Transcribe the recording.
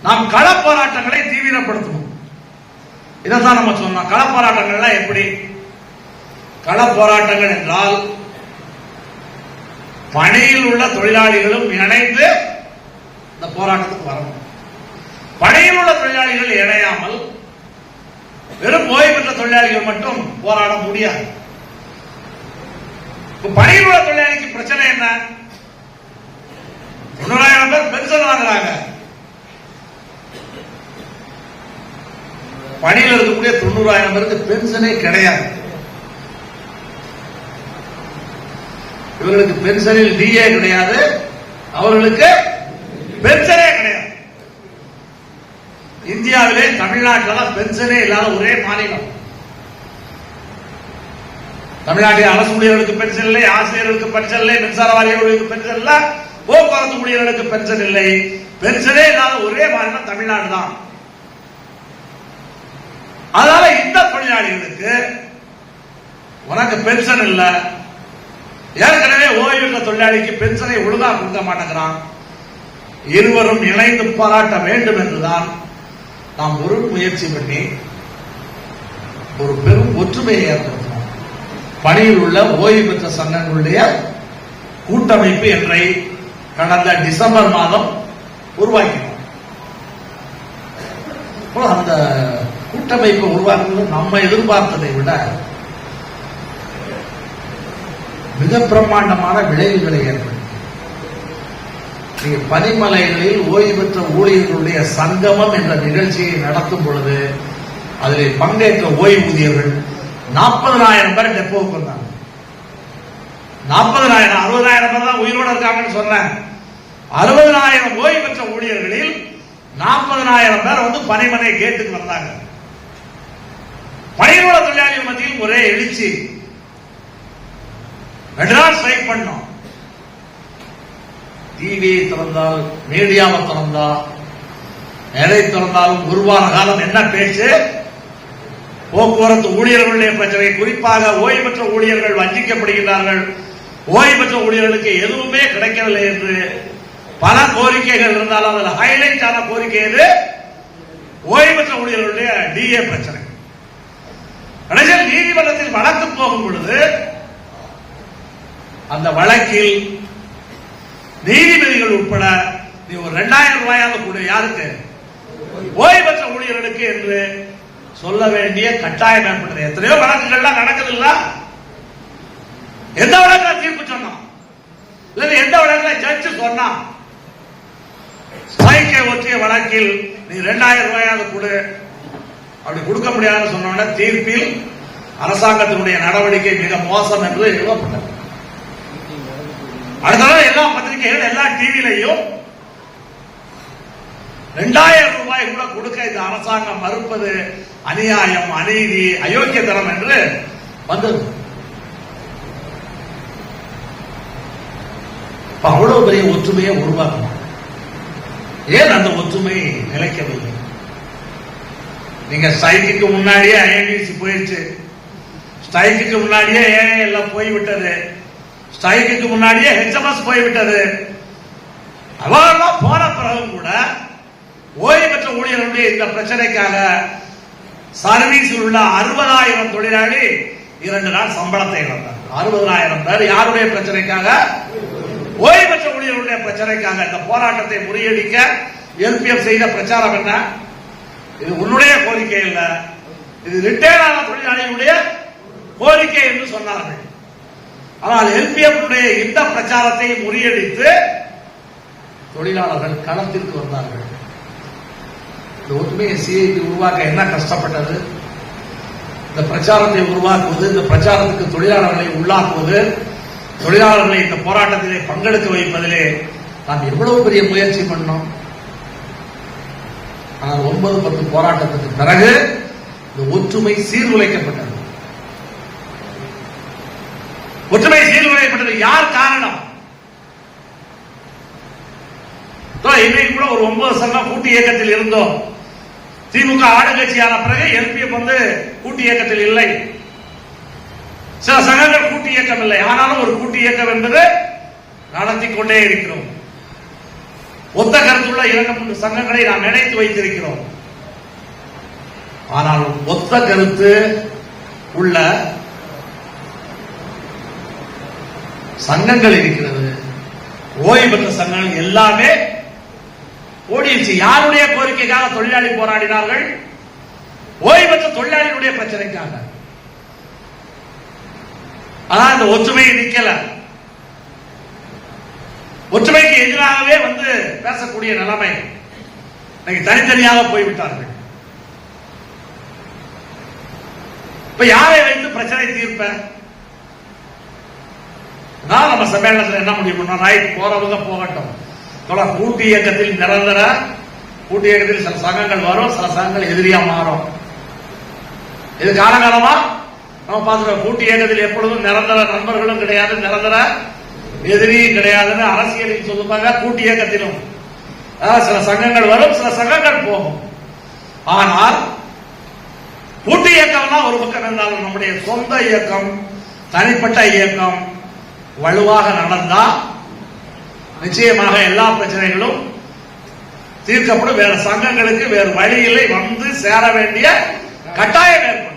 நாம் கள போராட்டங்களை தீவிரப்படுத்தணும். இதைத்தான் நம்ம சொன்னோம். கள போராட்டங்கள்லாம் எப்படி? கள போராட்டங்கள் என்றால் பணியில் உள்ள தொழிலாளிகளும் இணைந்து இந்த போராட்டத்துக்கு வரணும். பணியில் உள்ள தொழிலாளிகள் இணையாமல் வெறும் ஓய்வு பெற்ற தொழிலாளிகள் மட்டும் போராட முடியாது. பணியில் உள்ள தொழிலாளிக்கு பிரச்சனை என்ன? 90,000 பேர் பென்ஷன் வாங்குறாங்க. பணியில் இருக்கக்கூடிய 90,000 பேருக்கு பென்ஷனே கிடையாது. இவர்களுக்கு பென்ஷனில் டிஏ கிடையாது, அவர்களுக்கு பென்ஷனே கிடையாது. இந்தியாவிலே தமிழ்நாட்டில் பென்ஷனே இல்லாத ஒரே மாநிலம். தமிழ்நாட்டில் அரசு ஊழியர்களுக்கு பென்ஷன் இல்லை, ஆசிரியர்களுக்கு பென்ஷன் இல்லை, மின்சார வாரியர்களுக்கு பென்ஷன் இல்லை, போக்குவரத்து ஊழியர்களுக்கு பென்ஷன் இல்லை. பென்ஷனே இல்லாத ஒரே மாநிலம் தமிழ்நாடு தான். அதனால இந்த தொழிலாளிகளுக்கு உனக்கு பென்ஷன் இல்ல, ஏற்கனவே ஓய்வு பெற்ற தொழிலாளிக்கு பென்ஷனை ஒழுங்கா கொடுக்க மாட்டேங்கிறான், இருவரும் இணைந்து பாராட்ட வேண்டும் என்றுதான் நாம் ஒரு முயற்சி பண்ணி ஒரு பெரும் ஒற்றுமையை ஏற்படுத்தினோம். பணியில் உள்ள ஓய்வு பெற்ற சங்கங்களுடைய கூட்டமைப்பு என்றை கடந்த டிசம்பர் மாதம் உருவாக்கினோம். அந்த கூட்டமைப்பை உருவாக்குவது நம்ம எதிர்பார்த்ததை விட மிக பிரம்மாண்டமான விளைவுகளை ஏற்படுத்தி, பனிமலைகளில் ஓய்வு பெற்ற ஊழியர்களுடைய சங்கமம் என்ற நிகழ்ச்சியை நடத்தும் பொழுது அதில் பங்கேற்ற ஓய்வூதியர்கள் 40,000 பேர் டெப்போவுக்கு வந்தாங்க. 40,000, 60,000 பேர் தான் உயிரோடு இருக்காங்கன்னு சொன்னேன். 60,000 ஓய்வு பெற்ற ஊழியர்களில் 40,000 பேர் வந்து பனிமலை கேட்டுக்கு வந்தாங்க. பணியிட தொழிலாளிகள் மத்தியில் ஒரே எழுச்சி. 2 நாள் ஸ்ட்ரைக் பண்ணோம். டிவியை திறந்தால், மீடியாவை திறந்தா, எதை திறந்தாலும் ஒரு வார காலம் என்ன பேச்சு? போக்குவரத்து ஊழியர்களுடைய பிரச்சனை, குறிப்பாக ஓய்வு பெற்ற ஊழியர்கள் வஞ்சிக்கப்படுகிறார்கள், ஓய்வு பெற்ற ஊழியர்களுக்கு எதுவுமே கிடைக்கவில்லை என்று பல கோரிக்கைகள் இருந்தாலும் அதில் ஹைலைட் ஆன கோரிக்கை எது? ஓய்வு பெற்ற ஊழியர்களுடைய டிஏ பிரச்சனை. கடைசியில் நீதிமன்றத்தில் வழக்கு போகும் பொழுது அந்த வழக்கில் நீதிபதிகள் உட்பட நீ ஒரு 2,000 ரூபாயாவது கூட யாருக்கு? ஓய்வு பெற்ற ஊழியர்களுக்கு என்று சொல்ல வேண்டிய கட்டாயம் ஏற்பட்டது. எத்தனையோ வழக்குகள்லாம் நடக்குது இல்ல? எந்த வழக்குல தீர்ப்பு சொன்னோம்? இல்ல எந்த வழக்குல ஜட்ஜ் சொன்னா? ஸ்ட்ரைக்கை ஒற்றிய வழக்கில் நீ 2,000 ரூபாயாவது கொடு, அப்படி கொடுக்க முடியாதுன்னு சொன்ன தீர்ப்பில் அரசாங்கத்தினுடைய நடவடிக்கை மிக மோசம் என்று எழுதப்பட்டது. அடுத்த எல்லா பத்திரிகைகள், எல்லா டிவிலையும் 2,000 ரூபாய் கூட கொடுக்க இந்த அரசாங்கம் மறுப்பது அநியாயம், அநீதி, அயோக்கியத்தனம் என்று வந்தது. அவ்வளவு பெரிய ஒற்றுமையை உருவாக்கணும். ஏன் அந்த ஒற்றுமை நிலைக்கவில்லை? நீங்க ஸ்ட்ரைக்கு முன்னாடியே ஐஎன்டிசி போயிடுச்சு, ஸ்ட்ரைக்கு முன்னாடியே ஏஎல் போய்விட்டது, ஸ்ட்ரைக்கு முன்னாடியே ஹெச்எம்எஸ் போய்விட்டது. அவரெல்லாம் போன பிறகும் கூட ஓய்வு பெற்ற ஊழியர்களுடைய இந்த பிரச்சனைக்காக சர்வீஸில் உள்ள 60,000 தொழிலாளி 2 நாள் சம்பளத்தை இழந்தார். 60,000 பேர் யாருடைய பிரச்சனைக்காக? ஓய்வு பெற்ற ஊழியர்களுடைய பிரச்சனைக்காக. இந்த போராட்டத்தை முறியடிக்க எல்பிஎஃப் செய்த பிரச்சாரம் என்ன? இது உன்னுடைய கோரிக்கை இல்ல, இது ரிட்டையர்ட் ஆன தொழிலாளிகளுடைய கோரிக்கை என்று சொன்னார்கள். ஆனால் எல்பிஎஃப் இந்த பிரச்சாரத்தை முறியடித்து தொழிலாளர்கள் களத்திற்கு வந்தார்கள். இந்த ஒற்றுமையை சிஐடி உருவாக்க என்ன கஷ்டப்பட்டது? இந்த பிரச்சாரத்தை உருவாக்குவது, இந்த பிரச்சாரத்துக்கு தொழிலாளர்களை உள்ளாக்குவது, தொழிலாளர்களை இந்த போராட்டத்திலே பங்கெடுக்க வைப்பதிலே நாம் எவ்வளவு பெரிய முயற்சி பண்ணோம். ஆனால் 9-10 போராட்டத்துக்கு பிறகு இந்த ஒற்றுமை சீர்குலைக்கப்பட்டது. ஒற்றுமை சீர்குலைக்கப்பட்டது யார் காரணம்? இன்னைக்கு கூட ஒரு 9 சங்கம் கூட்டு இயக்கத்தில் இருந்தோம். திமுக ஆளுங்கட்சியான பிறகு எல்பிஎஃப் வந்து கூட்டு இயக்கத்தில் இல்லை. சில சங்கங்கள் கூட்டு இயக்கம் இல்லை, ஆனாலும் ஒரு கூட்டு இயக்கம் என்பது நடத்தி கொண்டே இருக்கிறோம். ஒத்த கருத்துள்ள 2 சங்கங்களை நாம் இணைத்து வைத்திருக்கிறோம். ஆனால் ஒத்த கருத்து உள்ள சங்கங்கள் இருக்கிறது. ஓய்வு பெற்ற சங்கங்கள் எல்லாமே ஓடிடுச்சு. யாருடைய கோரிக்கைக்காக தொழிலாளி போராடினார்கள்? ஓய்வு பெற்ற தொழிலாளிகளுடைய பிரச்சனைக்காக. ஆனா இந்த ஒற்றுமையை நிக்கல. ஒற்றுமைக்கு எதிராகவே பேசக்கூடிய நிலைமை. தனித்தனியாக போய்விட்டார்கள். இப்ப யாரை வைத்து பிரச்சனை தீர்ப்ப? நம்ம சம்மேளனத்தில் என்ன முடிவு பண்ணோம்? ரைட், போறவங்க போகட்டும். கூட்டு இயக்கத்தில் நிரந்தர கூட்டு இயக்கத்தில் சில சங்கங்கள் வரும், சில சங்கங்கள் எதிரியா மாறும். இது காலகாலமா நம்ம பார்த்துட்டோம். கூட்டு இயக்கத்தில் எப்பொழுதும் நிரந்தர நண்பர்களும் கிடையாது, நிரந்தர எதிரியும் கிடையாதுன்னு அரசியலில் சொல்லுவாங்க. கூட்டு இயக்கத்திலும் சில சங்கங்கள் வரும், சில சங்கங்கள் போகும். ஆனால் கூட்டு இயக்கம்லாம் ஒரு பக்கம் இருந்தாலும் நம்முடைய சொந்த இயக்கம், தனிப்பட்ட இயக்கம் வலுவாக நடந்தா நிச்சயமாக எல்லா பிரச்சனைகளும் தீர்க்கப்படும். வேற சங்கங்களுக்கு வேறு வழியில்லை, சேர வேண்டிய கட்டாயம் ஏற்படும்.